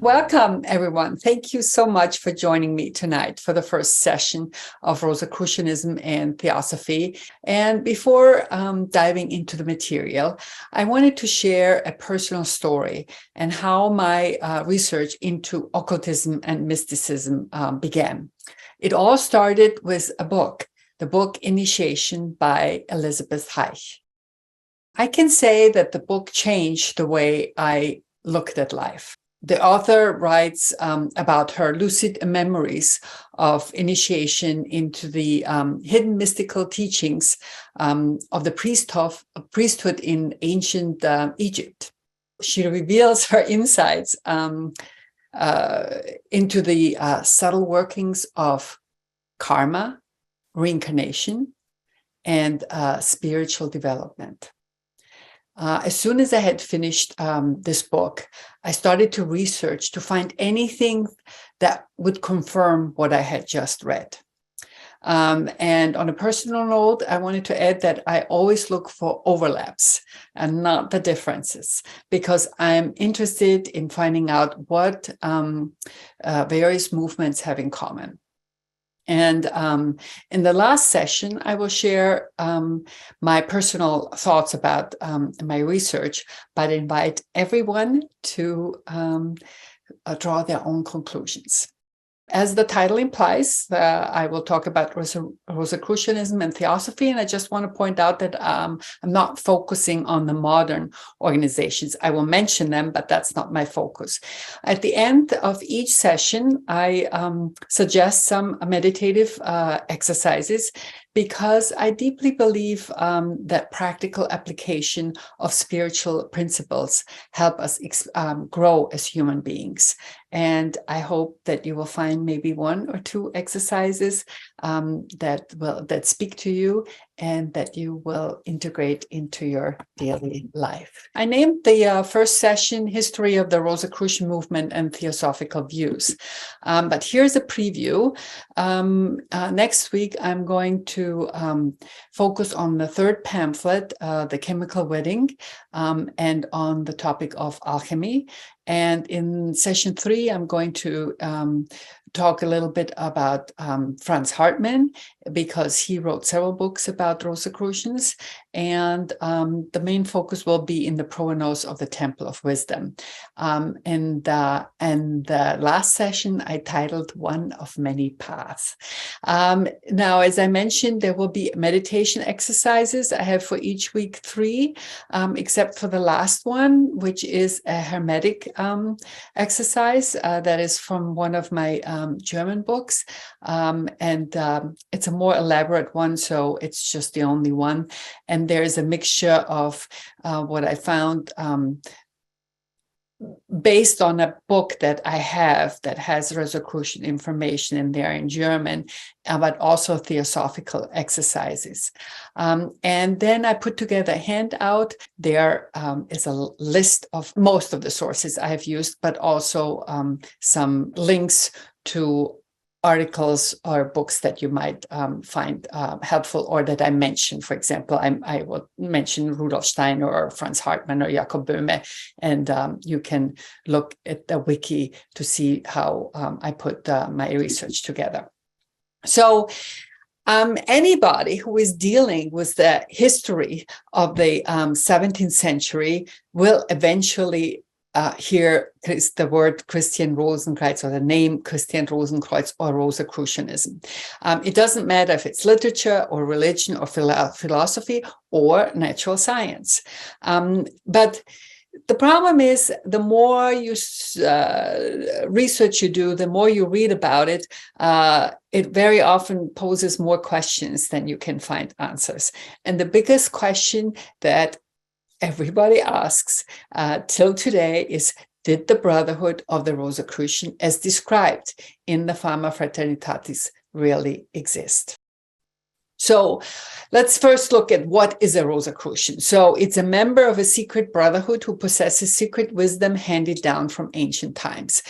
Welcome, everyone. Thank you so much for joining me tonight for the first session of Rosicrucianism and Theosophy. And before diving into the material, I wanted to share a personal story and how my research into occultism and mysticism began. It all started with a book, the book Initiation by Elizabeth Reich. I can say that the book changed the way I looked at life. The author writes about her lucid memories of initiation into the hidden mystical teachings of the priesthood in ancient Egypt. She reveals her insights into the subtle workings of karma, reincarnation, and spiritual development. As soon as I had finished this book, I started to research to find anything that would confirm what I had just read. And on a personal note, I wanted to add that I always look for overlaps and not the differences, because I'm interested in finding out what various movements have in common. And in the last session, I will share my personal thoughts about my research, but invite everyone to draw their own conclusions. As the title implies, I will talk about Rosicrucianism and Theosophy, and I just want to point out that I'm not focusing on the modern organizations. I will mention them, but that's not my focus. At the end of each session, I suggest some meditative exercises, because I deeply believe that practical application of spiritual principles help us grow as human beings. And I hope that you will find maybe one or two exercises that speak to you and that you will integrate into your daily life. I named the first session History of the Rosicrucian Movement and Theosophical Views. But here's a preview. Next week, I'm going to focus on the third pamphlet, The Chemical Wedding, and on the topic of alchemy. And in session 3, I'm going to talk a little bit about Franz Hartmann, because he wrote several books about Rosicrucians, and the main focus will be in the provenance of the Temple of Wisdom. And the last session I titled One of Many Paths. Now, as I mentioned, there will be meditation exercises. I have for each week 3, except for the last one, which is a Hermetic exercise that is from one of my German books, and it's a more elaborate one, so it's just the only one. And there's a mixture of what I found based on a book that I have that has Rosicrucian information in there in German, but also theosophical exercises. And then I put together a handout. There is a list of most of the sources I have used, but also some links to articles or books that you might find helpful, or that I mentioned. For example, I will mention Rudolf Steiner or Franz Hartmann or Jakob Böhme, and you can look at the wiki to see how I put my research together. So anybody who is dealing with the history of the 17th century will eventually here is the word Christian Rosenkreuz, or the name Christian Rosenkreuz, or Rosicrucianism. It doesn't matter if it's literature or religion or philosophy or natural science. But the problem is, the more you research you do, the more you read about it, it very often poses more questions than you can find answers. And the biggest question that everybody asks till today is, did the Brotherhood of the Rosicrucian, as described in the Fama Fraternitatis, really exist? So let's first look at what is a Rosicrucian. So it's a member of a secret brotherhood who possesses secret wisdom handed down from ancient times.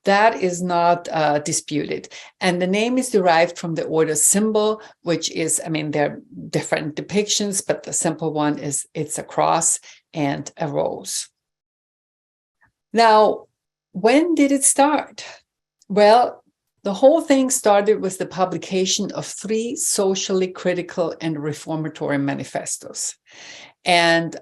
That is not disputed. And the name is derived from the order's symbol, which is, I mean, there are different depictions, but the simple one is it's a cross and a rose. Now, when did it start? Well, the whole thing started with the publication of 3 socially critical and reformatory manifestos. And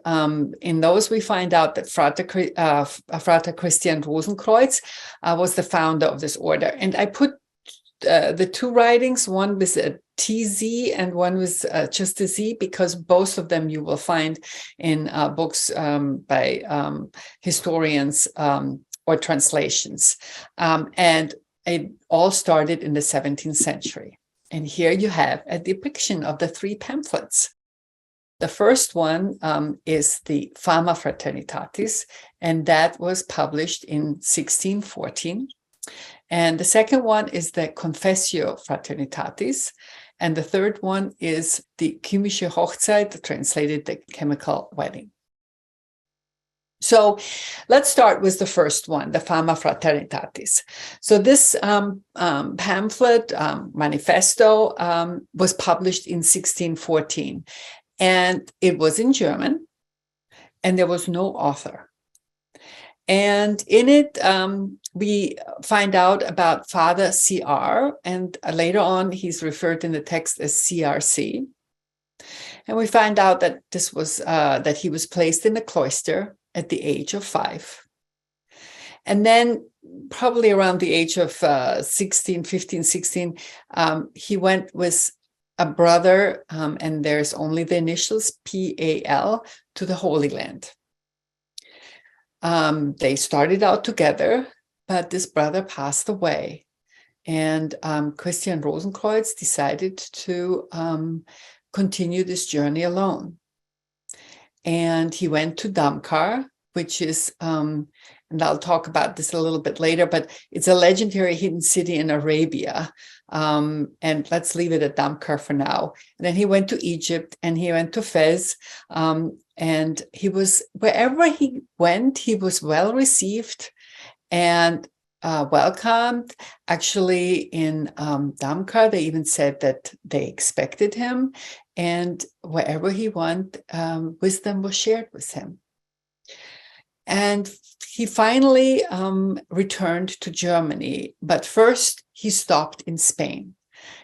in those, we find out that Frater Christian Rosenkreuz was the founder of this order. And I put the 2 writings, one with a TZ and one with just a Z, because both of them you will find in books by historians or translations. And it all started in the 17th century. And here you have a depiction of the 3 pamphlets. The first one is the Fama Fraternitatis, and that was published in 1614. And the second one is the Confessio Fraternitatis, and the third one is the Chemische Hochzeit, translated the chemical wedding. So let's start with the first one, the Fama Fraternitatis. So this pamphlet, manifesto, was published in 1614. And it was in German, and there was no author. And in it, we find out about Father CR, and later on, he's referred in the text as CRC. And we find out that this was that he was placed in a cloister at the age of 5. And then probably around the age of 16, he went with a brother, and there's only the initials PAL, to the Holy Land. They started out together, but this brother passed away. And Christian Rosenkreuz decided to continue this journey alone. And he went to Damkar, which is, and I'll talk about this a little bit later, but it's a legendary hidden city in Arabia. And let's leave it at Damkar for now. And then he went to Egypt, and he went to Fez. And he was, wherever he went, he was well received and welcomed. Actually, in Damkar, they even said that they expected him. And wherever he went, wisdom was shared with him. And he finally returned to Germany, but first he stopped in Spain.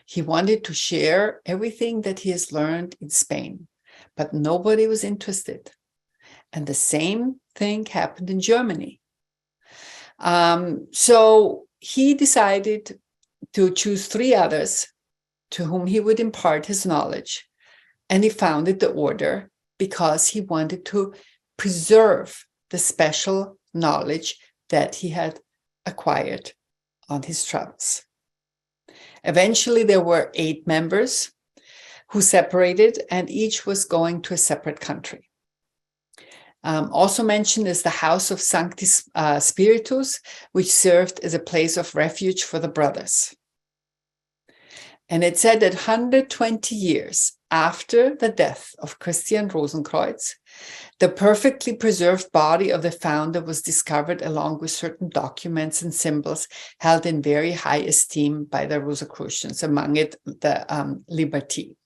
He wanted to share everything that he has learned in Spain, but nobody was interested. And the same thing happened in Germany. So he decided to choose 3 others to whom he would impart his knowledge. And he founded the order because he wanted to preserve the special knowledge that he had acquired on his travels. Eventually, there were 8 members who separated, and each was going to a separate country. Also mentioned is the House of Sanctis Spiritus, which served as a place of refuge for the brothers. And it said that 120 years after the death of Christian Rosenkreuz, the perfectly preserved body of the founder was discovered along with certain documents and symbols held in very high esteem by the Rosicrucians, among it the Liberty.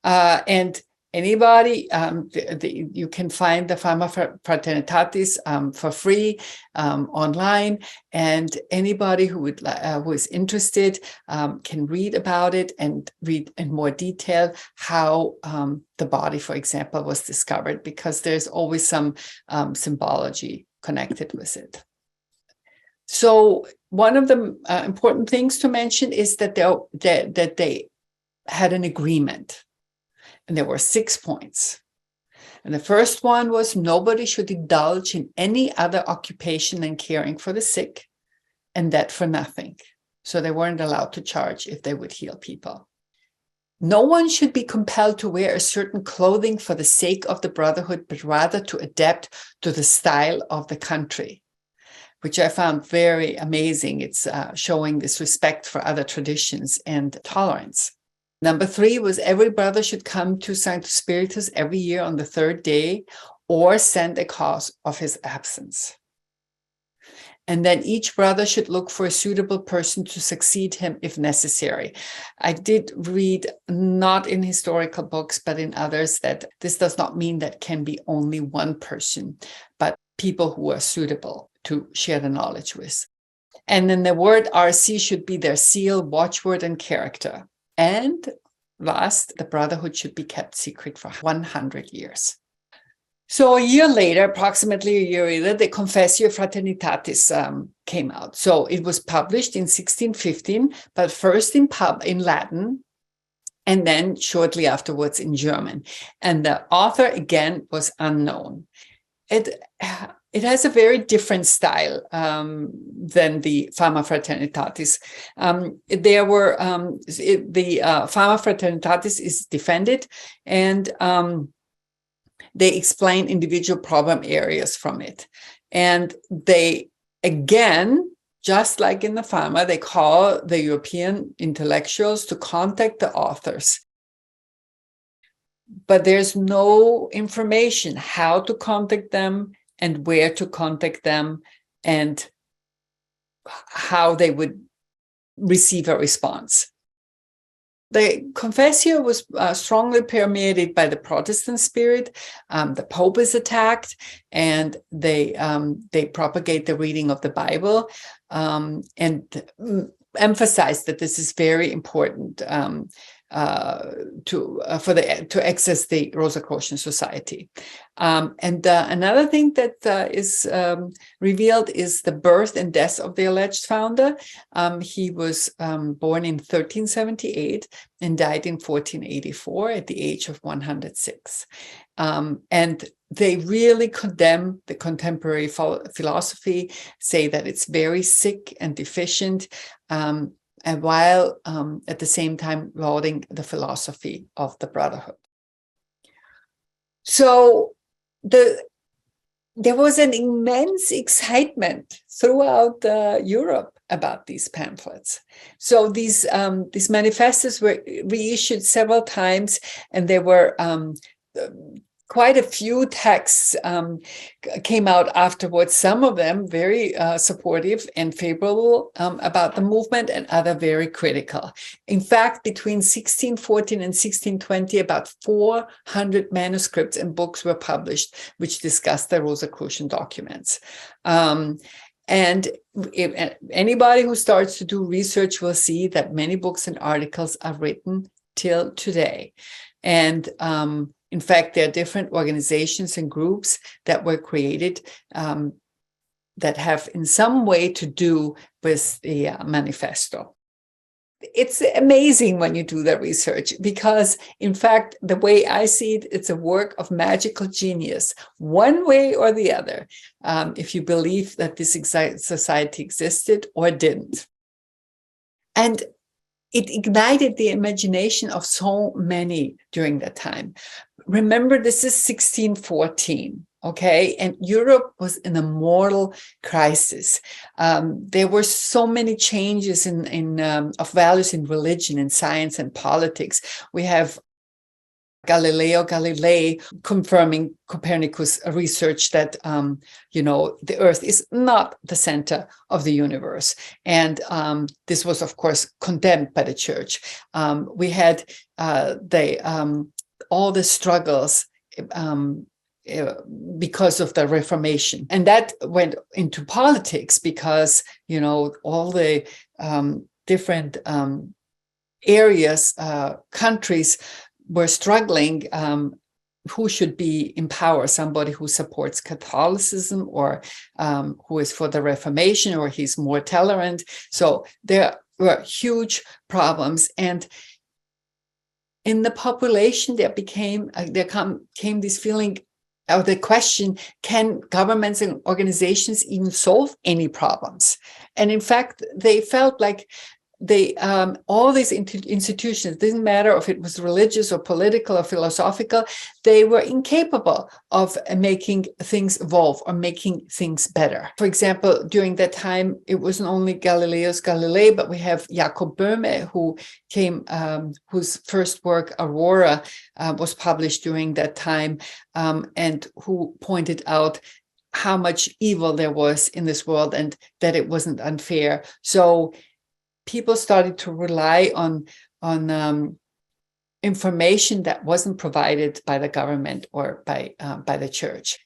And anybody, you can find the Fama Fraternitatis for free online, and anybody who is interested can read about it and read in more detail how the body, for example, was discovered, because there's always some symbology connected with it. So one of the important things to mention is that they had an agreement. And there were 6 points. And the first one was nobody should indulge in any other occupation than caring for the sick, and that for nothing. So they weren't allowed to charge if they would heal people. No one should be compelled to wear a certain clothing for the sake of the brotherhood, but rather to adapt to the style of the country, which I found very amazing. It's showing this respect for other traditions and tolerance. Number 3 was every brother should come to Sanctus Spiritus every year on the 3rd day, or send a cause of his absence. And then each brother should look for a suitable person to succeed him if necessary. I did read, not in historical books, but in others, that this does not mean that can be only one person, but people who are suitable to share the knowledge with. And then the word RC should be their seal, watchword, and character. And last, the brotherhood should be kept secret for 100 years. So a year later, approximately a year later, the Confessio Fraternitatis came out. So it was published in 1615, but first in Latin, and then shortly afterwards in German. And the author, again, was unknown. It has a very different style than the Fama Fraternitatis. The Fama Fraternitatis is defended, and they explain individual problem areas from it. And they, again, just like in the Fama, they call the European intellectuals to contact the authors. But there's no information how to contact them and where to contact them and how they would receive a response. The Confessio was strongly permeated by the Protestant spirit. The Pope is attacked, and they propagate the reading of the Bible and emphasize that this is very important to access the Rosicrucian Society. And another thing that is revealed is the birth and death of the alleged founder. He was born in 1378 and died in 1484 at the age of 106. And they really condemn the contemporary philosophy, say that it's very sick and deficient, and while at the same time lauding the philosophy of the brotherhood. So there was an immense excitement throughout Europe about these pamphlets. So these manifestos were reissued several times, and there were quite a few texts came out afterwards, some of them very supportive and favorable about the movement, and other very critical. In fact, between 1614 and 1620, about 400 manuscripts and books were published which discussed the Rosicrucian documents. And if anybody who starts to do research will see that many books and articles are written till today. And in fact, there are different organizations and groups that were created that have in some way to do with the manifesto. It's amazing when you do the research because, in fact, the way I see it, it's a work of magical genius, one way or the other, if you believe that this society existed or didn't. And it ignited the imagination of so many during that time. Remember, this is 1614, okay? And Europe was in a mortal crisis. There were so many changes of values in religion, in science, and politics. We have Galileo Galilei confirming Copernicus' research that, the Earth is not the center of the universe. And this was, of course, condemned by the church. We had all the struggles because of the Reformation. And that went into politics because, all the different areas, countries were struggling who should be in power, somebody who supports Catholicism or who is for the Reformation, or he's more tolerant. So there were huge problems. And in the population, there came this feeling of the question, can governments and organizations even solve any problems? And in fact, they felt like all these institutions, didn't matter if it was religious or political or philosophical, they were incapable of making things evolve or making things better. For example, during that time, it wasn't only Galileo's Galilei, but we have Jakob Böhme, who came, whose first work, Aurora, was published during that time, and who pointed out how much evil there was in this world and that it wasn't unfair. So people started to rely on information that wasn't provided by the government or by the church.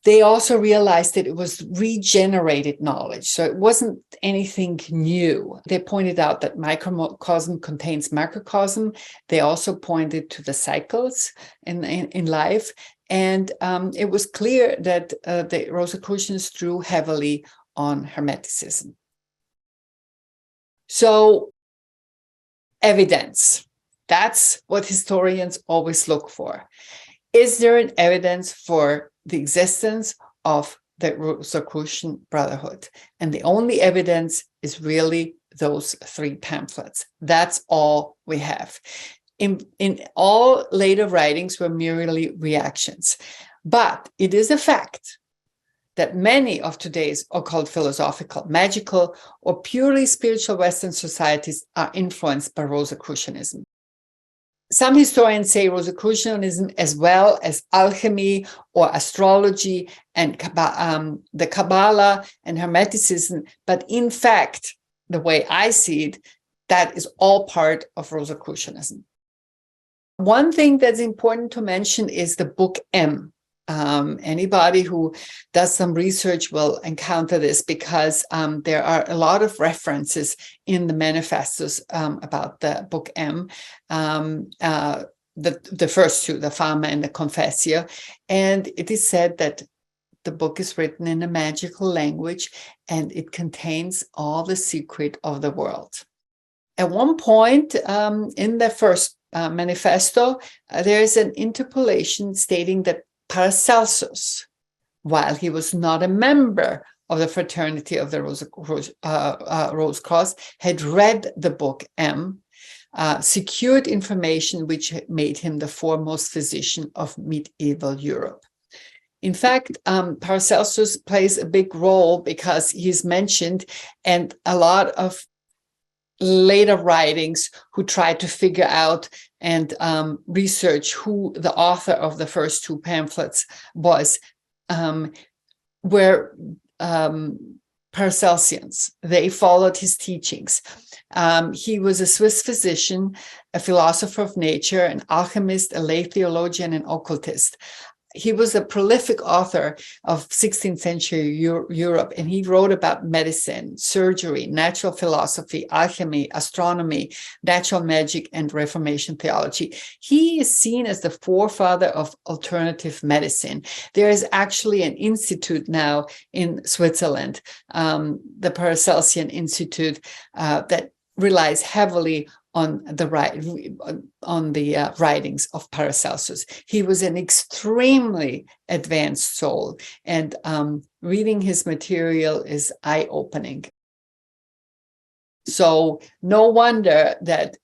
they also realized that it was regenerated knowledge. So it wasn't anything new. They pointed out that microcosm contains macrocosm. They also pointed to the cycles in life. And it was clear that the Rosicrucians drew heavily on Hermeticism. So evidence, that's what historians always look for. Is there an evidence for the existence of the Rosicrucian Brotherhood? And the only evidence is really those 3 pamphlets. That's all we have. In all later writings were merely reactions. But it is a fact that many of today's occult, philosophical, magical, or purely spiritual Western societies are influenced by Rosicrucianism. Some historians say Rosicrucianism, as well as alchemy or astrology and the Kabbalah and Hermeticism, but in fact, the way I see it, that is all part of Rosicrucianism. One thing that's important to mention is the book M. Anybody who does some research will encounter this, because there are a lot of references in the manifestos about the book M, the first 2, the Fama and the Confessio, and it is said that the book is written in a magical language and it contains all the secret of the world. At one point in the first manifesto, there is an interpolation stating that Paracelsus, while he was not a member of the fraternity of the Rose Cross, had read the book M, secured information which made him the foremost physician of medieval Europe. In fact, Paracelsus plays a big role because he's mentioned, and a lot of later writings who tried to figure out and research who the author of the first 2 pamphlets was, were Paracelsians. They followed his teachings. He was a Swiss physician, a philosopher of nature, an alchemist, a lay theologian, and occultist. He was a prolific author of 16th century Europe, and he wrote about medicine, surgery, natural philosophy, alchemy, astronomy, natural magic, and Reformation theology. He is seen as the forefather of alternative medicine. There is actually an institute now in Switzerland, the Paracelsian Institute, that relies heavily on the writings of Paracelsus. He was an extremely advanced soul, and reading his material is eye-opening. So no wonder that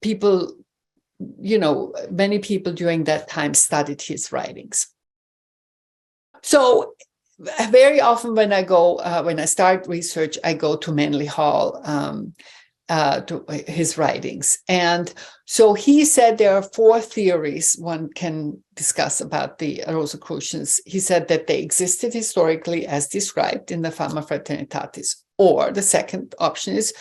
people, many people during that time studied his writings. So very often when I start research, I go to Manly Hall, to his writings. And so he said there are 4 theories one can discuss about the Rosicrucians. He said that they existed historically as described in the Fama Fraternitatis, or the second option is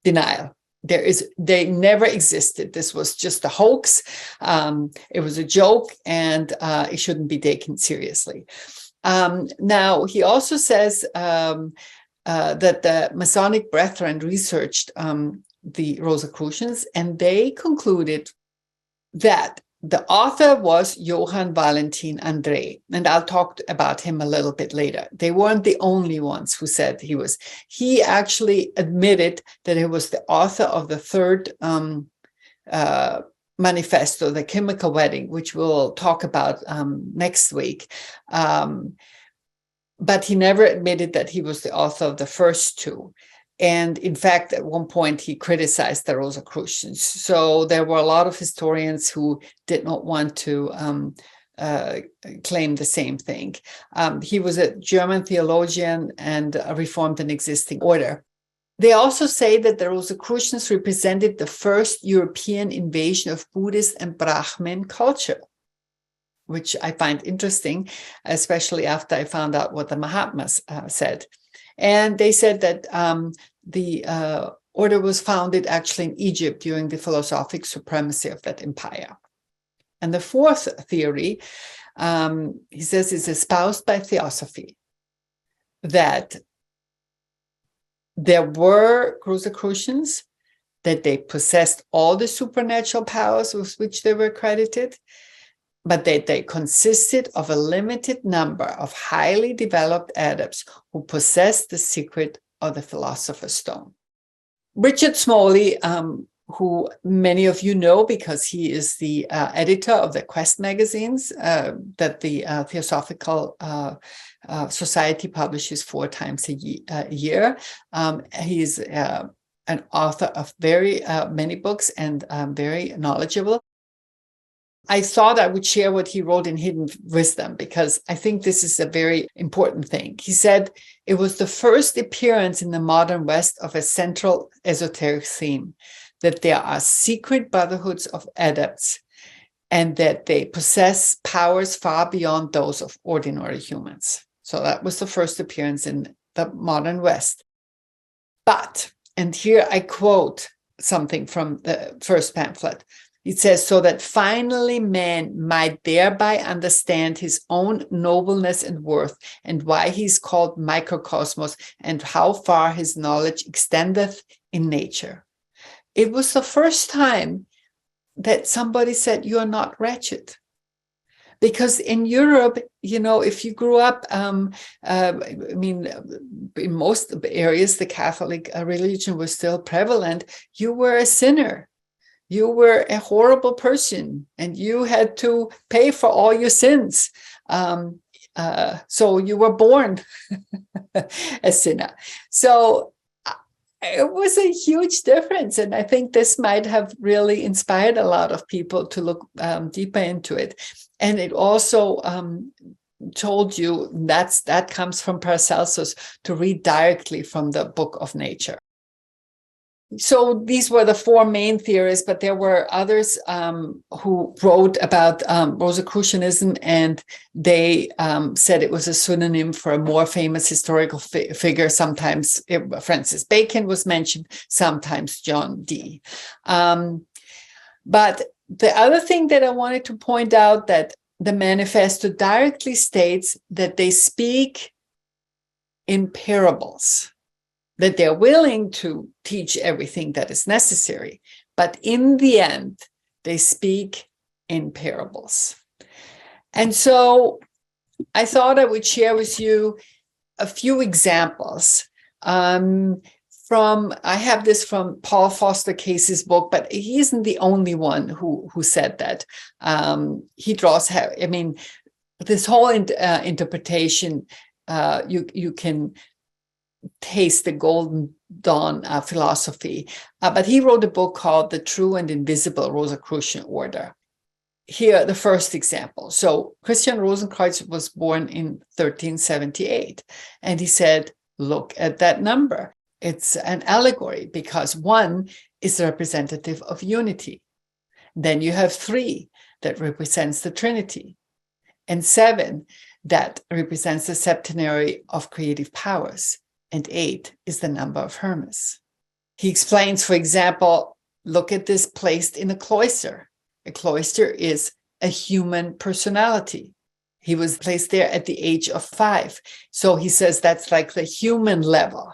denial. They never existed. This was just a hoax. It was a joke, and it shouldn't be taken seriously. Now, he also says that the Masonic Brethren researched the Rosicrucians, and they concluded that the author was Johann Valentin André, and I'll talk about him a little bit later. They weren't the only ones who said he was. He actually admitted that he was the author of the 3rd manifesto, the Chemical Wedding, which we'll talk about next week. But he never admitted that he was the author of the first 2. And in fact, at one point, he criticized the Rosicrucians. So there were a lot of historians who did not want to claim the same thing. He was a German theologian and reformed an existing order. They also say that the Rosicrucians represented the first European invasion of Buddhist and Brahmin culture, which I find interesting, especially after I found out what the Mahatmas said. And they said that the order was founded actually in Egypt during the philosophic supremacy of that empire. And the fourth theory, he says, is espoused by Theosophy, that there were Rosicrucians, that they possessed all the supernatural powers with which they were credited, but that they consisted of a limited number of highly developed adepts who possessed the secret of the Philosopher's Stone. Richard Smalley, who many of you know because he is the editor of the Quest magazines that the Theosophical Society publishes 4 times a year. He's an author of very many books and very knowledgeable. I thought I would share what he wrote in Hidden Wisdom because I think this is a very important thing. He said it was the first appearance in the modern West of a central esoteric theme, that there are secret brotherhoods of adepts and that they possess powers far beyond those of ordinary humans. So that was the first appearance in the modern West. But, and here I quote something from the first pamphlet. It says, so that finally man might thereby understand his own nobleness and worth, and why he's called microcosmos, and how far his knowledge extendeth in nature. It was the first time that somebody said, you are not wretched. Because in Europe, you know, if you grew up, in most areas, the Catholic religion was still prevalent, you were a sinner. You were a horrible person and you had to pay for all your sins. So you were born a sinner. So it was a huge difference. And I think this might have really inspired a lot of people to look deeper into it. And it also told you that comes from Paracelsus, to read directly from the Book of Nature. So these were the 4 main theories, but there were others who wrote about Rosicrucianism, and they said it was a pseudonym for a more famous historical figure. Sometimes Francis Bacon was mentioned, sometimes John Dee. But the other thing that I wanted to point out, that the manifesto directly states that they speak in parables, that they're willing to teach everything that is necessary, but in the end, they speak in parables. And so I thought I would share with you a few examples. I have this from Paul Foster Casey's book, but he isn't the only one who said that. He draws, this whole interpretation, you can taste the Golden Dawn philosophy. But he wrote a book called The True and Invisible Rosicrucian Order. Here, the first example. So Christian Rosenkreuz was born in 1378. And he said, look at that number. It's an allegory because 1 is representative of unity. Then you have 3 that represents the Trinity. And 7 that represents the septenary of creative powers. And 8 is the number of Hermes. He explains, for example, look at this placed in a cloister. A cloister is a human personality. He was placed there at the age of 5. So he says that's like the human level.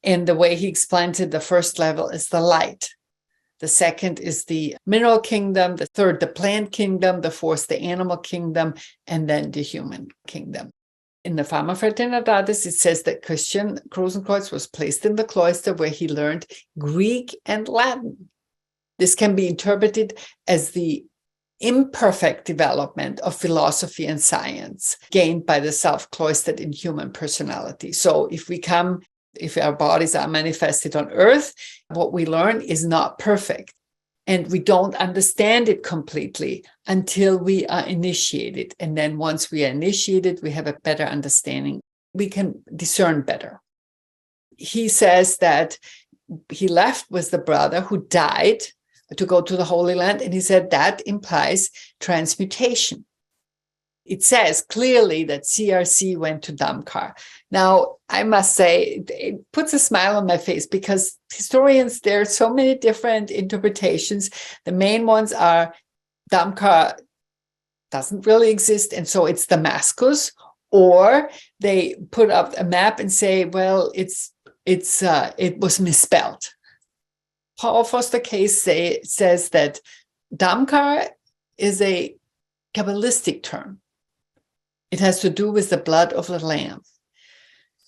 And the way he explains it, the first level is the light. The second is the mineral kingdom. The third, the plant kingdom. The fourth, the animal kingdom. And then the human kingdom. In the Fama Fraternitatis, it says that Christian Rosenkreuz was placed in the cloister where he learned Greek and Latin. This can be interpreted as the imperfect development of philosophy and science gained by the self-cloistered in human personality. So if our bodies are manifested on earth, what we learn is not perfect. And we don't understand it completely until we are initiated. And then once we are initiated, we have a better understanding. We can discern better. He says that he left with the brother who died to go to the Holy Land. And he said that implies transmutation. It says clearly that CRC went to Damkar. Now, I must say, it puts a smile on my face because historians, there are so many different interpretations. The main ones are Damkar doesn't really exist, and so it's Damascus, or they put up a map and say, well, it was misspelled. Paul Foster Case says that Damkar is a Kabbalistic term. It has to do with the blood of the Lamb.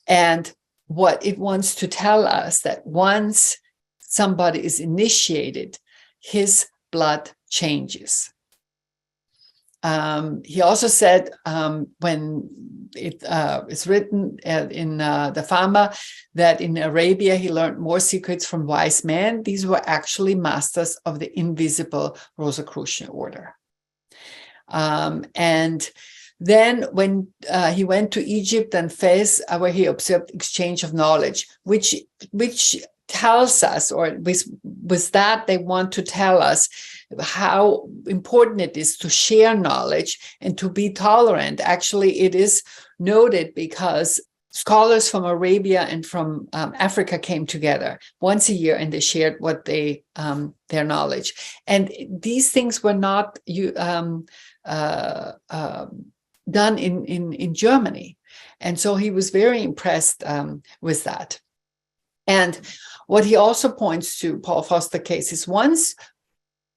And what it wants to tell us that once somebody is initiated, his blood changes. He also said when it's written in the Fama that in Arabia he learned more secrets from wise men. These were actually masters of the invisible Rosicrucian order. And then when he went to Egypt and Fez, where he observed exchange of knowledge, which tells us, or with that they want to tell us how important it is to share knowledge and to be tolerant. Actually, it is noted because scholars from Arabia and from Africa came together once a year and they shared what their knowledge. And these things were not done in Germany. And so he was very impressed with that. And what he also points to, Paul Foster Case, is once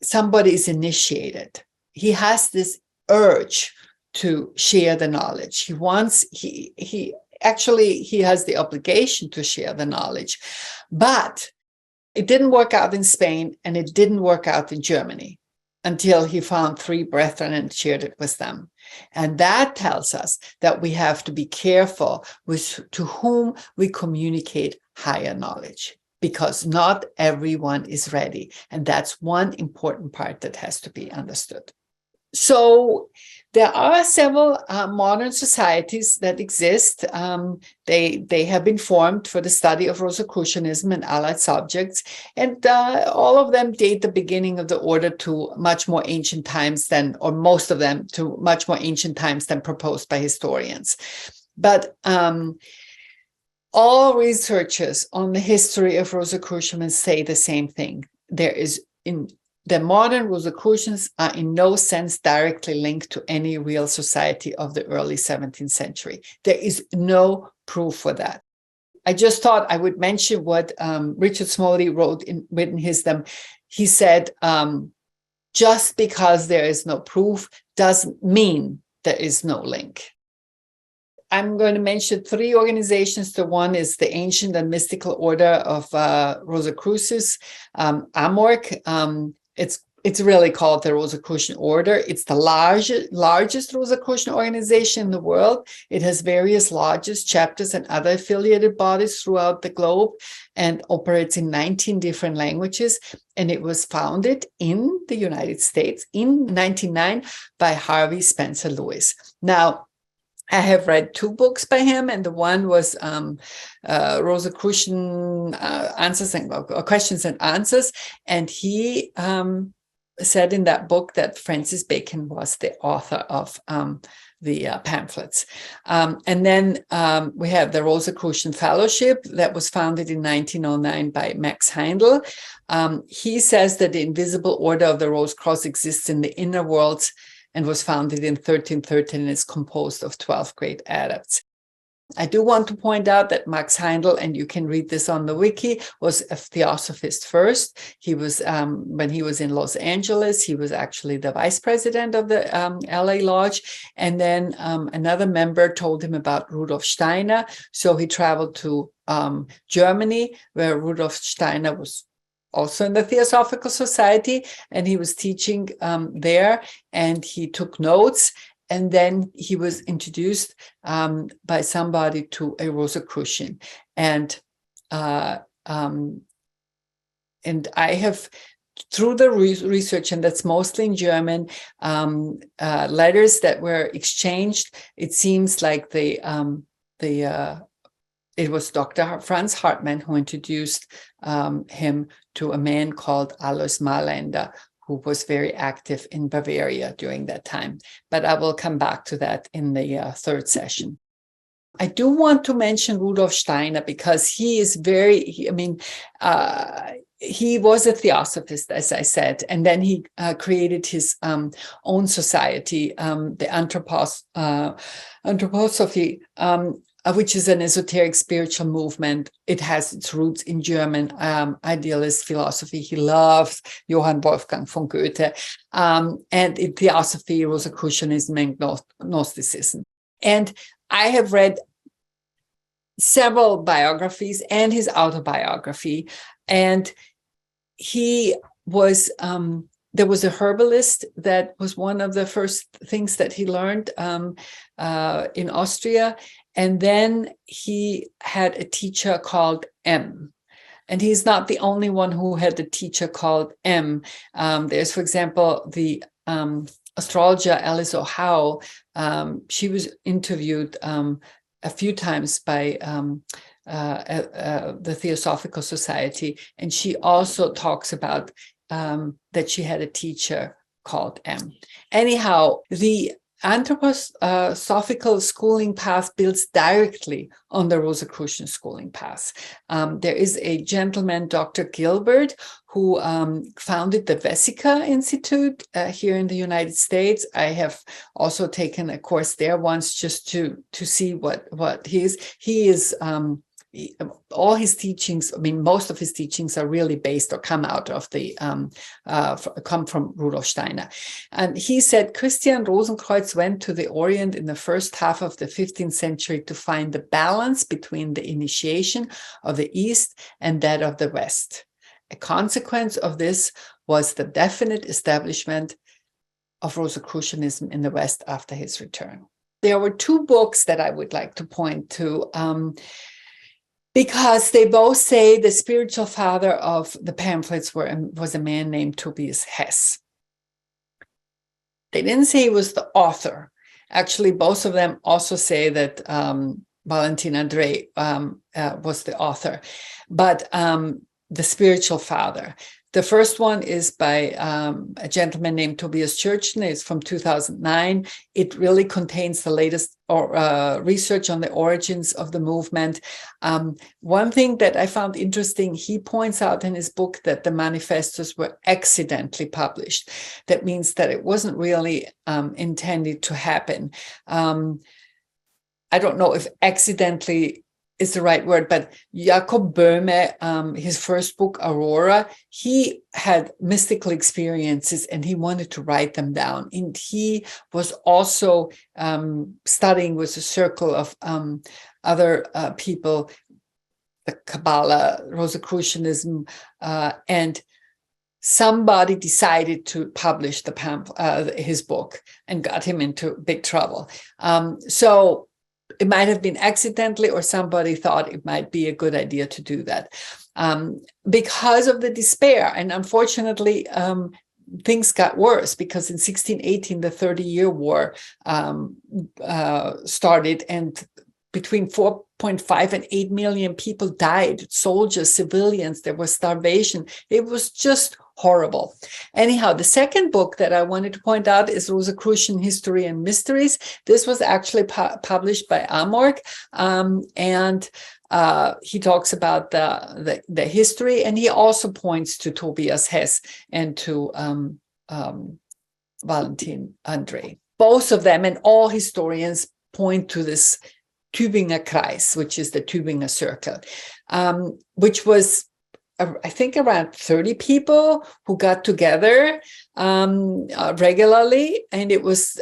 somebody is initiated, he has this urge to share the knowledge. He has the obligation to share the knowledge, but it didn't work out in Spain and it didn't work out in Germany until he found 3 brethren and shared it with them. And that tells us that we have to be careful with to whom we communicate higher knowledge, because not everyone is ready. And that's one important part that has to be understood. So there are several modern societies that exist. They have been formed for the study of Rosicrucianism and allied subjects, and all of them date the beginning of the order to much more ancient times than, or most of them to much more ancient times than proposed by historians. But all researchers on the history of Rosicrucianism say the same thing. The modern Rosicrucians are in no sense directly linked to any real society of the early 17th century. There is no proof for that. I just thought I would mention what Richard Smalley wrote in his. He said, just because there is no proof doesn't mean there is no link. I'm going to mention 3 organizations. The one is the Ancient and Mystical Order of Rosicrucians, AMORC. It's really called the Rosicrucian Order. It's the largest Rosicrucian organization in the world. It has various lodges, chapters, and other affiliated bodies throughout the globe and operates in 19 different languages. And it was founded in the United States in 1909 by Harvey Spencer Lewis. Now, I have read 2 books by him, and the one was Rosicrucian Answers and Questions and Answers, and he said in that book that Francis Bacon was the author of the pamphlets. And then we have the Rosicrucian Fellowship that was founded in 1909 by Max Heindel. He says that the invisible order of the Rose Cross exists in the inner worlds and was founded in 1313 and is composed of 12 great adepts. I do want to point out that Max Heindel, and you can read this on the wiki, was a Theosophist first. He was, when he was in Los Angeles, he was actually the vice president of the LA Lodge. And then another member told him about Rudolf Steiner. So he traveled to Germany, where Rudolf Steiner was also in the Theosophical Society, and he was teaching there, and he took notes, and then he was introduced by somebody to a Rosicrucian. And I have, through the research, and that's mostly in German, letters that were exchanged, it seems like it was Dr. Franz Hartmann who introduced him to a man called Alois Marländer, who was very active in Bavaria during that time. But I will come back to that in the 3rd session. I do want to mention Rudolf Steiner because he is he was a theosophist, as I said, and then he created his own society, the Anthroposophy, which is an esoteric spiritual movement. It has its roots in German idealist philosophy. He loves Johann Wolfgang von Goethe, and in Theosophy, Rosicrucianism, and Gnosticism. And I have read several biographies and his autobiography, and he was there was a herbalist that was one of the first things that he learned in Austria, and then he had a teacher called M. And he's not the only one who had a teacher called M. There's, for example, the astrologer Alice O'Howe. She was interviewed a few times by the Theosophical Society, and she also talks about that she had a teacher called M. Anyhow, the anthroposophical schooling path builds directly on the Rosicrucian schooling path. There is a gentleman, Dr. Gilbert, who founded the Vesica Institute here in the United States. I have also taken a course there once just to see what he is. He is all his teachings, I mean, most of his teachings are really based or come out of the, come from Rudolf Steiner. And he said, Christian Rosenkreuz went to the Orient in the first half of the 15th century to find the balance between the initiation of the East and that of the West. A consequence of this was the definite establishment of Rosicrucianism in the West after his return. There were two books that I would like to point to, because they both say the spiritual father of the pamphlets was a man named Tobias Hess. They didn't say he was the author. Actually, both of them also say that Valentin Andrei was the author, but the spiritual father. The first one is by a gentleman named Tobias Churchton. It's from 2009. It really contains the latest research on the origins of the movement. One thing that I found interesting, he points out in his book that the manifestos were accidentally published. That means that it wasn't really intended to happen. I don't know if accidentally is the right word, but Jakob Böhme, his first book, Aurora, he had mystical experiences and he wanted to write them down. And he was also studying with a circle of other people, the Kabbalah, Rosicrucianism, and somebody decided to publish his book and got him into big trouble. So it might have been accidentally, or somebody thought it might be a good idea to do that because of the despair. And unfortunately, things got worse because in 1618, the 30-Year War started, and between 4.5 and 8 million people died, soldiers, civilians, there was starvation. It was just horrible. Anyhow, the second book that I wanted to point out is Rosicrucian History and Mysteries. This was actually published by Amorg, and he talks about the history, and he also points to Tobias Hess and to Valentin Andrei. Both of them and all historians point to this Tübinger Kreis, which is the Tübinger Circle, which was, I think, around 30 people who got together regularly, and it was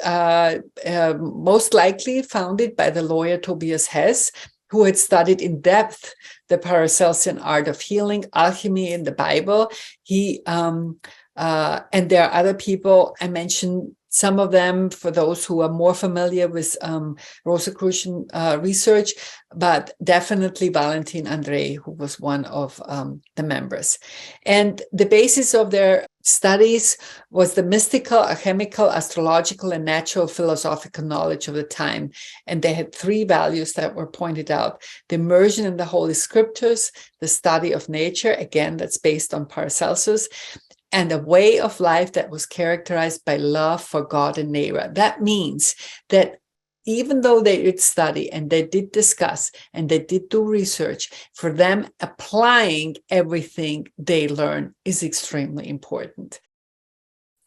most likely founded by the lawyer Tobias Hess, who had studied in depth the Paracelsian art of healing, alchemy, in the Bible. He and there are other people. I mentioned some of them for those who are more familiar with Rosicrucian research, but definitely Valentin Andrei, who was one of the members. And the basis of their studies was the mystical, alchemical, astrological, and natural philosophical knowledge of the time. And they had three values that were pointed out: the immersion in the Holy Scriptures, the study of nature, again, that's based on Paracelsus, and a way of life that was characterized by love for God and neighbor. That means that even though they did study and they did discuss and they did do research, for them, applying everything they learn is extremely important.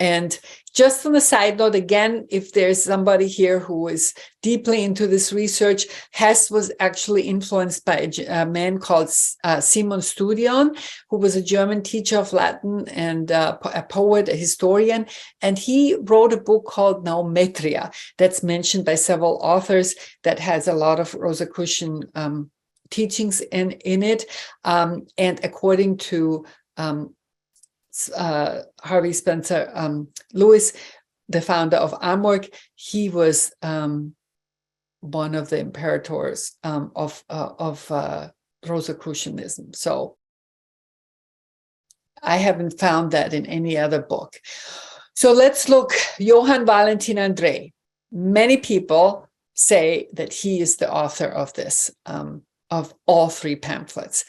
And just on a side note, again, if there's somebody here who is deeply into this research, Hess was actually influenced by a man called Simon Studion, who was a German teacher of Latin and a poet, a historian. And he wrote a book called Naumetria that's mentioned by several authors that has a lot of Rosicrucian teachings in it. And according to Harvey Spencer Lewis, the founder of Amorg, he was one of the imperators of Rosicrucianism. So I haven't found that in any other book. So let's look, Johann Valentin André. Many people say that he is the author of this, of all three pamphlets.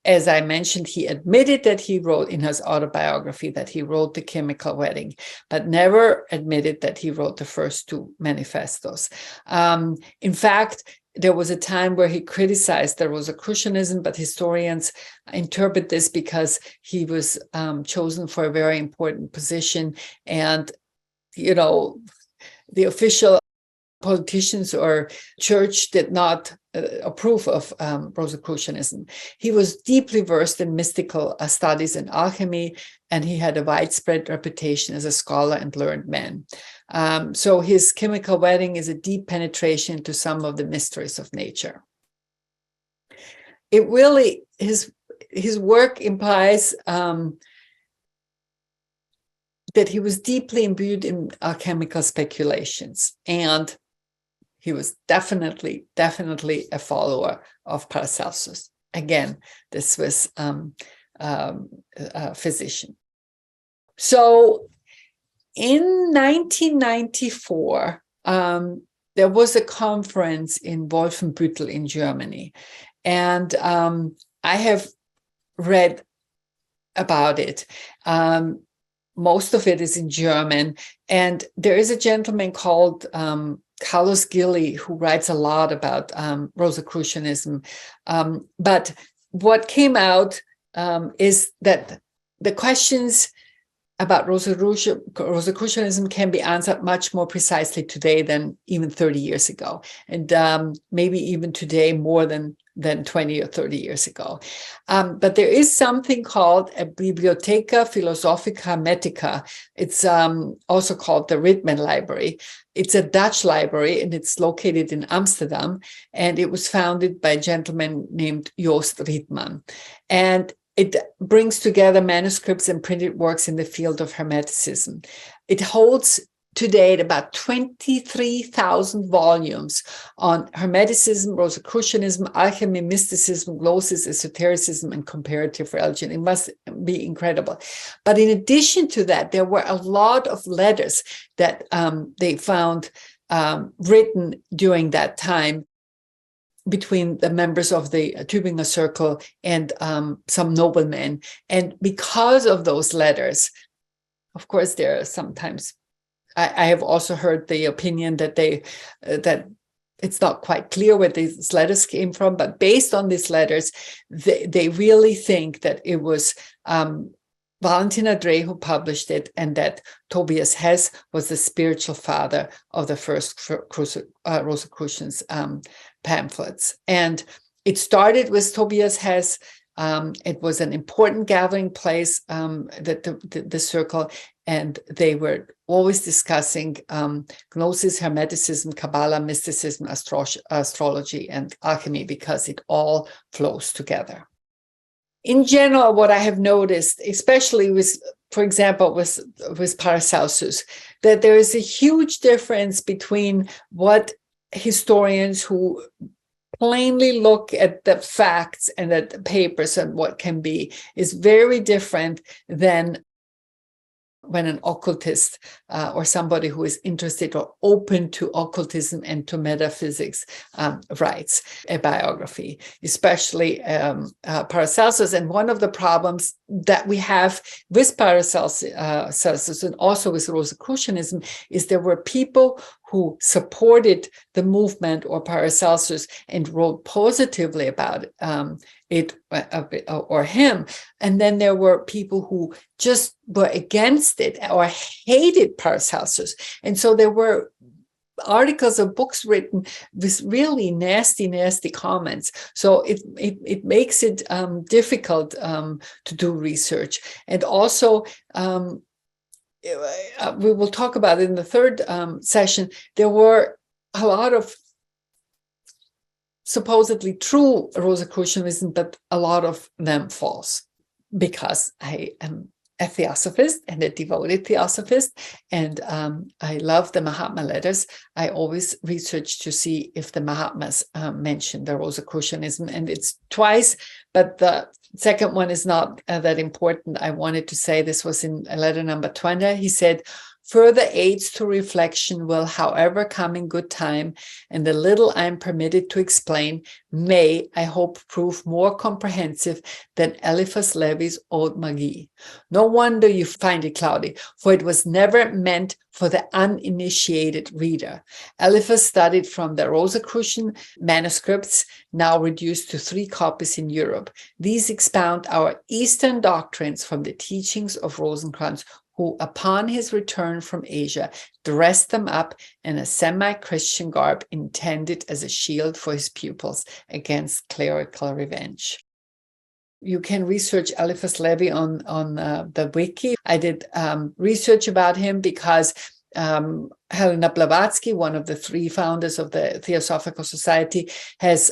As I mentioned, he admitted that he wrote in his autobiography that he wrote The Chemical Wedding, but never admitted that he wrote the first two manifestos. In fact, there was a time where he criticized the Rosicrucianism, but historians interpret this because he was chosen for a very important position. And, you know, the official politicians or church did not approve of Rosicrucianism. He was deeply versed in mystical studies and alchemy, and he had a widespread reputation as a scholar and learned man. So his Chemical Wedding is a deep penetration into some of the mysteries of nature. It really, his work implies that he was deeply imbued in alchemical speculations, and he was definitely a follower of Paracelsus. Again, this was a physician. So in 1994, there was a conference in Wolfenbüttel in Germany, and I have read about it. Most of it is in German, and there is a gentleman called Carlos Gilli, who writes a lot about Rosicrucianism. But what came out is that the questions about Rosicrucianism can be answered much more precisely today than even 30 years ago, and maybe even today more than 20 or 30 years ago. But there is something called a Bibliotheca Philosophica Hermetica. It's also called the Ritman Library. It's a Dutch library, and it's located in Amsterdam, and it was founded by a gentleman named Joost Ritman. And it brings together manuscripts and printed works in the field of Hermeticism. It holds today about 23,000 volumes on Hermeticism, Rosicrucianism, alchemy, mysticism, gnosis, esotericism, and comparative religion. It must be incredible. But in addition to that, there were a lot of letters that they found written during that time between the members of the Tubingen Circle and some noblemen. And because of those letters, of course, there are sometimes, I have also heard the opinion that that it's not quite clear where these letters came from, but based on these letters, they really think that it was Valentin André who published it, and that Tobias Hess was the spiritual father of the first Rosicrucians pamphlets. And it started with Tobias Hess. It was an important gathering place, the circle, and they were always discussing gnosis, Hermeticism, Kabbalah, mysticism, astrology, and alchemy, because it all flows together. In general, what I have noticed, especially with, for example, with Paracelsus, that there is a huge difference between what historians who plainly look at the facts and at the papers and what can be is very different than when an occultist or somebody who is interested or open to occultism and to metaphysics writes a biography, especially Paracelsus. And one of the problems that we have with Paracelsus and also with Rosicrucianism is there were people who supported the movement or Paracelsus and wrote positively about it or him. And then there were people who just were against it or hated Paracelsus. And so there were articles or books written with really nasty comments. So it makes it difficult to do research. And also, we will talk about it in the third session, there were a lot of supposedly true Rosicrucianism, but a lot of them false, because I am a Theosophist and a devoted Theosophist, and I love the Mahatma letters. I always research to see if the Mahatmas mention the Rosicrucianism, and it's twice, but the second one is not that important. I wanted to say this was in letter number 20. He said, "Further aids to reflection will, however, come in good time, and the little I am permitted to explain may, I hope, prove more comprehensive than Eliphas Levi's Ode Magie. No wonder you find it cloudy, for it was never meant for the uninitiated reader. Eliphas studied from the Rosicrucian manuscripts, now reduced to 3 copies in Europe. These expound our Eastern doctrines from the teachings of Rosicrucians, who, upon his return from Asia, dressed them up in a semi-Christian garb intended as a shield for his pupils against clerical revenge." You can research Eliphas Levi on the wiki. I did research about him because Helena Blavatsky, one of the 3 founders of the Theosophical Society, has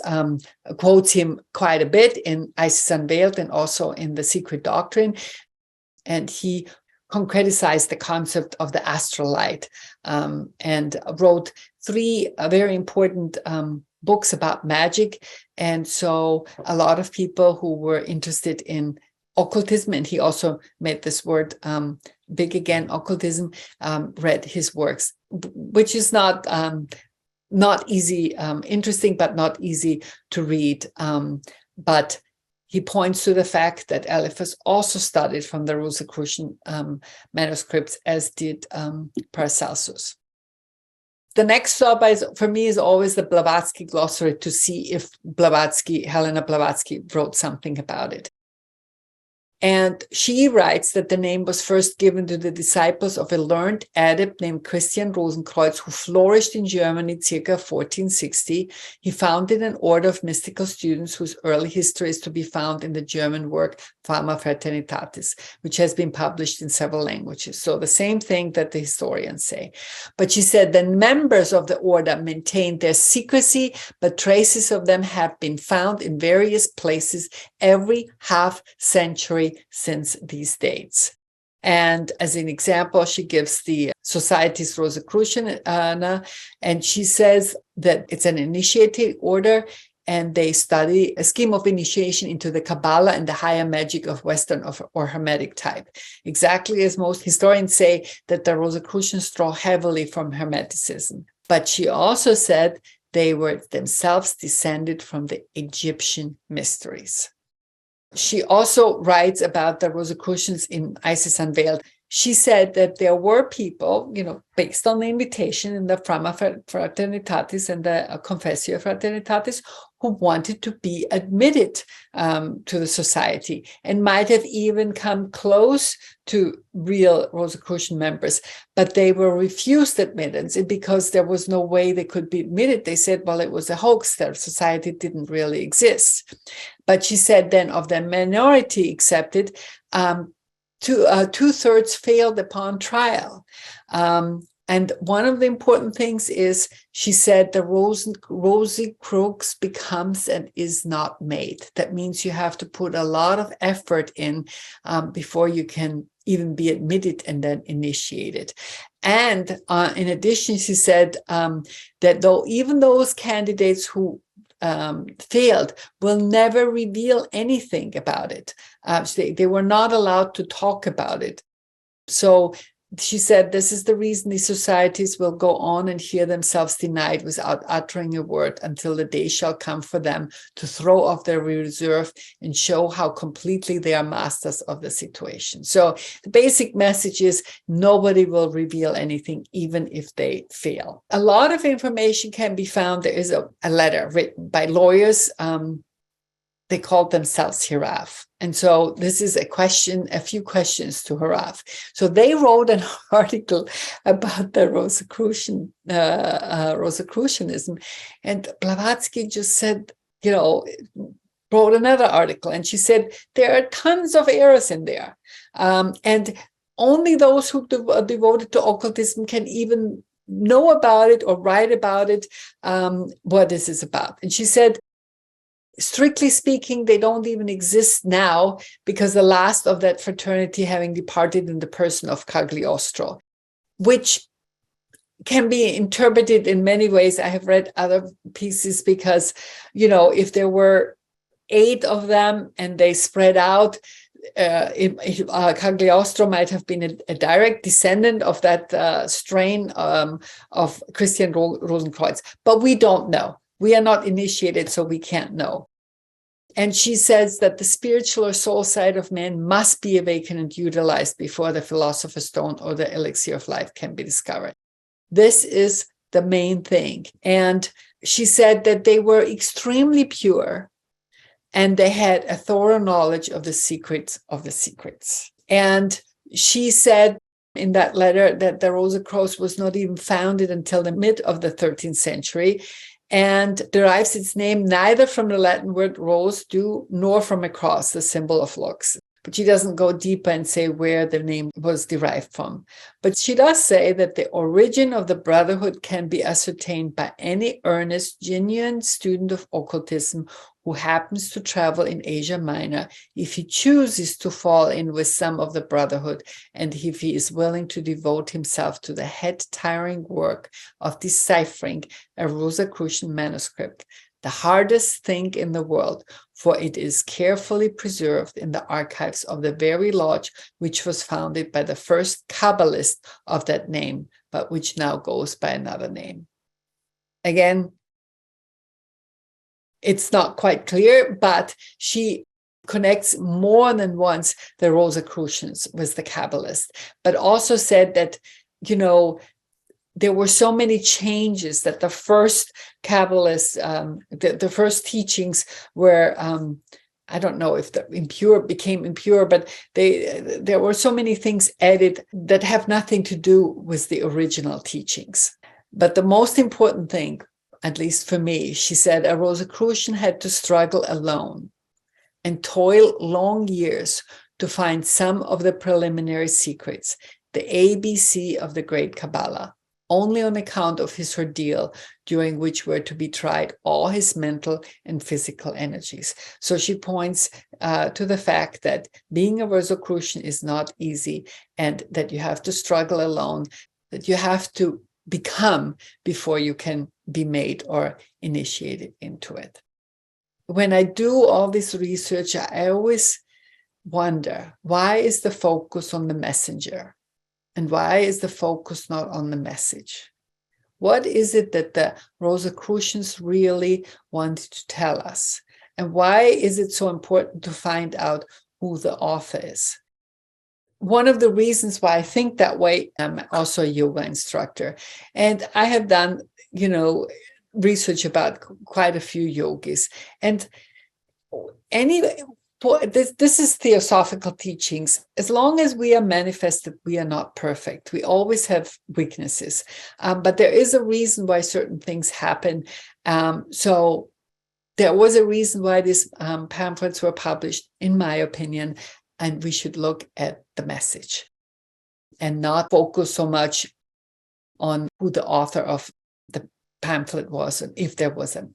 quotes him quite a bit in Isis Unveiled and also in The Secret Doctrine. And he concretized the concept of the astral light and wrote 3 very important books about magic. And so a lot of people who were interested in occultism, and he also made this word big again, occultism, read his works, which is not easy, interesting, but not easy to read. But he points to the fact that Eliphas also studied from the Rosicrucian manuscripts, as did Paracelsus. The next stop for me is always the Blavatsky glossary, to see if Helena Blavatsky wrote something about it. And she writes that the name was first given to the disciples of a learned adept named Christian Rosenkreuz, who flourished in Germany circa 1460. He founded an order of mystical students whose early history is to be found in the German work Fama Fraternitatis, which has been published in several languages. So the same thing that the historians say. But she said the members of the order maintained their secrecy, but traces of them have been found in various places every half century since these dates. And as an example, she gives the Society's Rosicrucian, and she says that it's an initiated order, and they study a scheme of initiation into the Kabbalah and the higher magic of Western or Hermetic type, exactly as most historians say that the Rosicrucians draw heavily from Hermeticism. But she also said they were themselves descended from the Egyptian mysteries. She also writes about the Rosicrucians in Isis Unveiled. She said that there were people, based on the invitation in the Fama Fraternitatis and the Confessio Fraternitatis, who wanted to be admitted to the society and might have even come close to real Rosicrucian members, but they were refused admittance. And because there was no way they could be admitted, they said, well, it was a hoax, their society didn't really exist. But she said then of the minority accepted, 2/3 failed upon trial. And one of the important things is, she said, the Rosicrux becomes and is not made. That means you have to put a lot of effort in before you can even be admitted and then initiated. And in addition, she said that even those candidates who failed will never reveal anything about it. They were not allowed to talk about it. So she said, this is the reason these societies will go on and hear themselves denied without uttering a word until the day shall come for them to throw off their reserve and show how completely they are masters of the situation. So the basic message is nobody will reveal anything, even if they fail. A lot of information can be found. There is a letter written by lawyers. They called themselves Hoepfl. And so this is a few questions to Hoepfl. So they wrote an article about the Rosicrucianism, and Blavatsky just said, wrote another article, and she said, there are tons of errors in there. And only those who are devoted to occultism can even know about it or write about it, what this is about. And she said, strictly speaking, they don't even exist now because the last of that fraternity having departed in the person of Cagliostro, which can be interpreted in many ways. I have read other pieces because, if there were 8 of them and they spread out, Cagliostro might have been a direct descendant of that strain of Christian Rosenkreuz, but we don't know. We are not initiated, so we can't know. And she says that the spiritual or soul side of man must be awakened and utilized before the philosopher's stone or the elixir of life can be discovered. This is the main thing. And she said that they were extremely pure and they had a thorough knowledge of the secrets of the secrets. And she said in that letter that the Rosicrucian was not even founded until the mid of the 13th century, and derives its name neither from the Latin word rose, dew, nor from a cross, the symbol of lux. But she doesn't go deeper and say where the name was derived from. But she does say that the origin of the brotherhood can be ascertained by any earnest, genuine student of occultism who happens to travel in Asia Minor, if he chooses to fall in with some of the brotherhood, and if he is willing to devote himself to the head-tiring work of deciphering a Rosicrucian manuscript, the hardest thing in the world, for it is carefully preserved in the archives of the very lodge which was founded by the first Kabbalist of that name, but which now goes by another name. Again, it's not quite clear, but she connects more than once the Rosicrucians with the Kabbalists, but also said that, there were so many changes that the first Kabbalists, the first teachings were, I don't know if the impure became impure, but there were so many things added that have nothing to do with the original teachings. But the most important thing, at least for me, she said, a Rosicrucian had to struggle alone and toil long years to find some of the preliminary secrets, the ABC of the great Kabbalah, only on account of his ordeal, during which were to be tried all his mental and physical energies. So she points to the fact that being a Rosicrucian is not easy, and that you have to struggle alone, that you have to become before you can be made or initiated into it. When I do all this research, I always wonder, why is the focus on the messenger? And why is the focus not on the message? What is it that the Rosicrucians really wanted to tell us? And why is it so important to find out who the author is? One of the reasons why I think that way, I'm also a yoga instructor, and I have done, research about quite a few yogis. And anyway, this is theosophical teachings. As long as we are manifested, we are not perfect. We always have weaknesses, but there is a reason why certain things happen. So there was a reason why these pamphlets were published, in my opinion, and we should look at the message and not focus so much on who the author of the pamphlet was and if there was a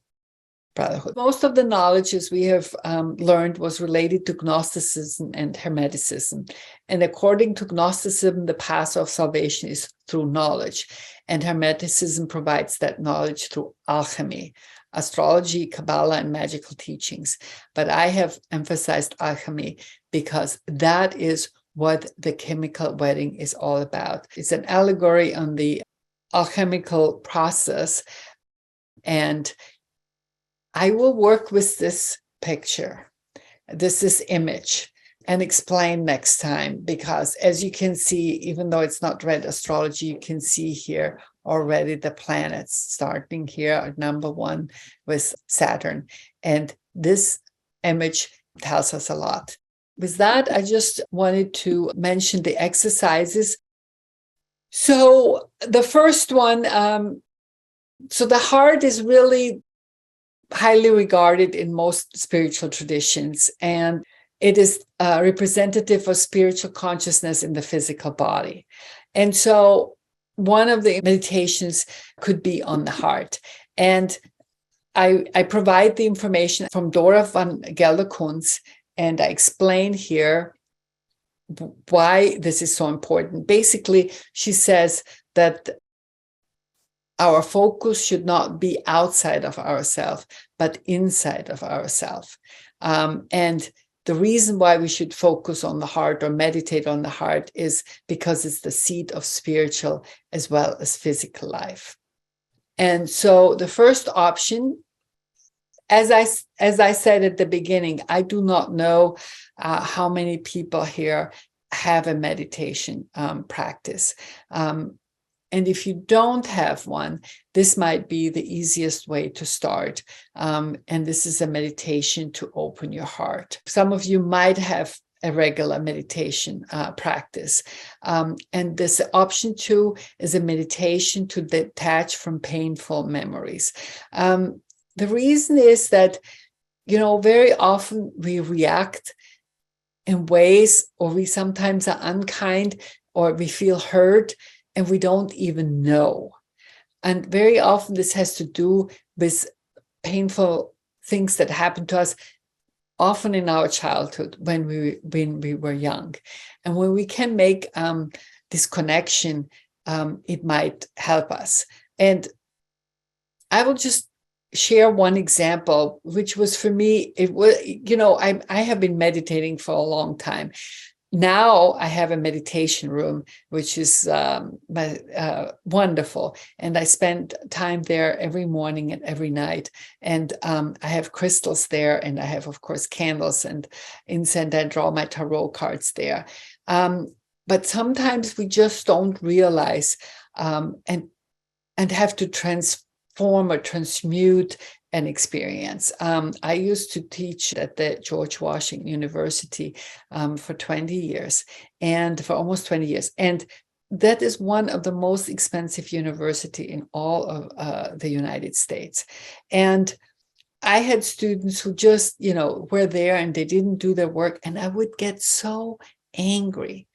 brotherhood. Most of the knowledges we have learned was related to Gnosticism and Hermeticism. And according to Gnosticism, the path of salvation is through knowledge. And Hermeticism provides that knowledge through alchemy, astrology, Kabbalah, and magical teachings. But I have emphasized alchemy because that is what the chemical wedding is all about. It's an allegory on the alchemical process, and I will work with this picture, this image, and explain next time, because as you can see, even though it's not red astrology, you can see here already the planets, starting here at number 1 with Saturn. And this image tells us a lot. With that, I just wanted to mention the exercises. So the first one, so the heart is really highly regarded in most spiritual traditions, and it is representative of spiritual consciousness in the physical body. And so one of the meditations could be on the heart. And I provide the information from Dora van Gelderkunst, and I explain here why this is so important. Basically, she says that our focus should not be outside of ourselves, but inside of ourselves. And the reason why we should focus on the heart or meditate on the heart is because it's the seat of spiritual as well as physical life. And so the first option, as I said at the beginning, I do not know how many people here have a meditation practice. And if you don't have one, this might be the easiest way to start. And this is a meditation to open your heart. Some of you might have a regular meditation practice. And this option 2 is a meditation to detach from painful memories. The reason is that, very often we react in ways, or we sometimes are unkind, or we feel hurt, and we don't even know. And very often this has to do with painful things that happen to us, often in our childhood when we were young. And when we can make this connection, it might help us. And I will just share one example, which was for me, it was, I have been meditating for a long time. Now I have a meditation room, which is wonderful. And I spend time there every morning and every night. And I have crystals there, and I have, of course, candles and incense. I draw my tarot cards there. But sometimes we just don't realize and have to transform or transmute an experience. I used to teach at the George Washington University for 20 years, and for almost 20 years. And that is one of the most expensive universities in all of the United States. And I had students who just, were there and they didn't do their work, and I would get so angry.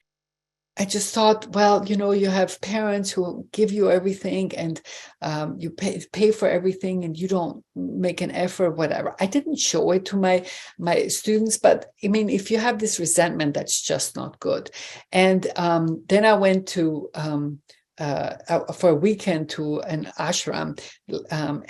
I just thought, well, you have parents who give you everything, and you pay for everything, and you don't make an effort, whatever. I didn't show it to my students, but I mean, if you have this resentment, that's just not good. And then I went to for a weekend to an ashram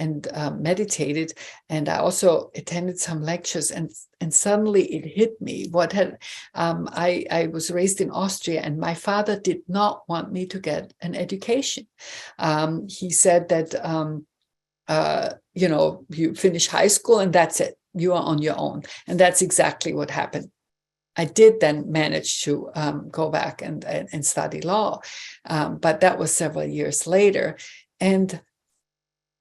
and meditated, and I also attended some lectures, and suddenly it hit me what had I was raised in Austria, and my father did not want me to get an education. He said that you finish high school and that's it, you are on your own. And that's exactly what happened. I did then manage to go back and study law, but that was several years later. And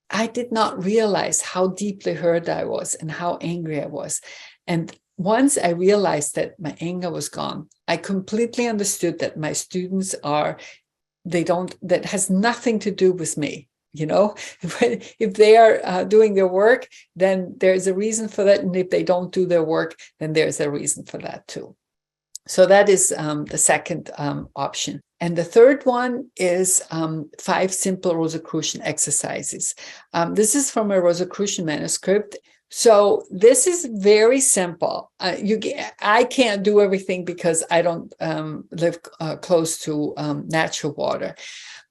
I did not realize how deeply hurt I was and how angry I was. And once I realized that my anger was gone, I completely understood that my students that has nothing to do with me. If they are doing their work, then there's a reason for that. And if they don't do their work, then there's a reason for that too. So that is the second option. And the third one is 5 simple Rosicrucian exercises. This is from a Rosicrucian manuscript. So this is very simple. I can't do everything because I don't live close to natural water.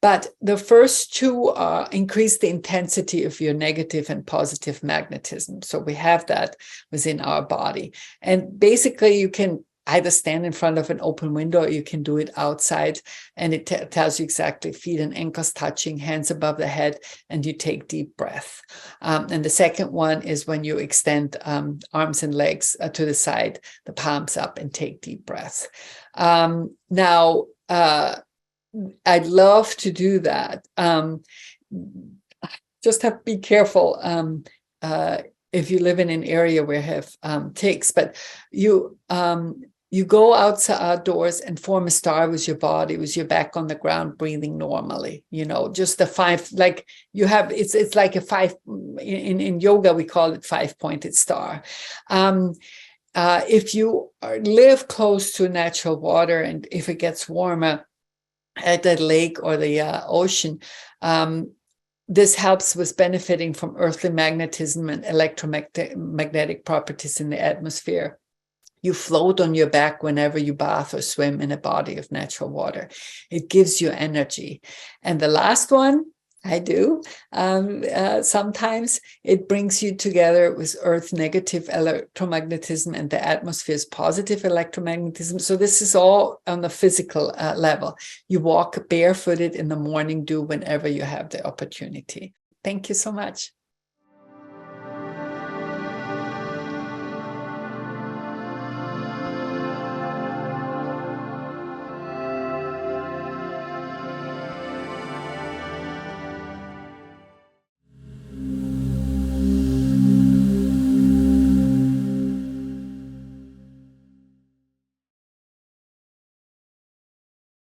But the first 2 increase the intensity of your negative and positive magnetism. So we have that within our body. And basically you can either stand in front of an open window, or you can do it outside, and it tells you exactly feet and ankles touching, hands above the head, and you take deep breath. And the second one is when you extend arms and legs to the side, the palms up, and take deep breath. Now, I'd love to do that. Just have to be careful if you live in an area where you have ticks, but you go outdoors and form a star with your body, with your back on the ground, breathing normally. Just the five, like you have, it's like a five, in yoga, we call it 5-pointed star. If you live close to natural water, and if it gets warmer at the lake or the ocean, this helps with benefiting from earthly magnetism and electromagnetic properties in the atmosphere. You float on your back whenever you bath or swim in a body of natural water. It gives you energy. And the last one, I do. Sometimes it brings you together with Earth's negative electromagnetism and the atmosphere's positive electromagnetism. So this is all on the physical level. You walk barefooted in the morning dew whenever you have the opportunity. Thank you so much.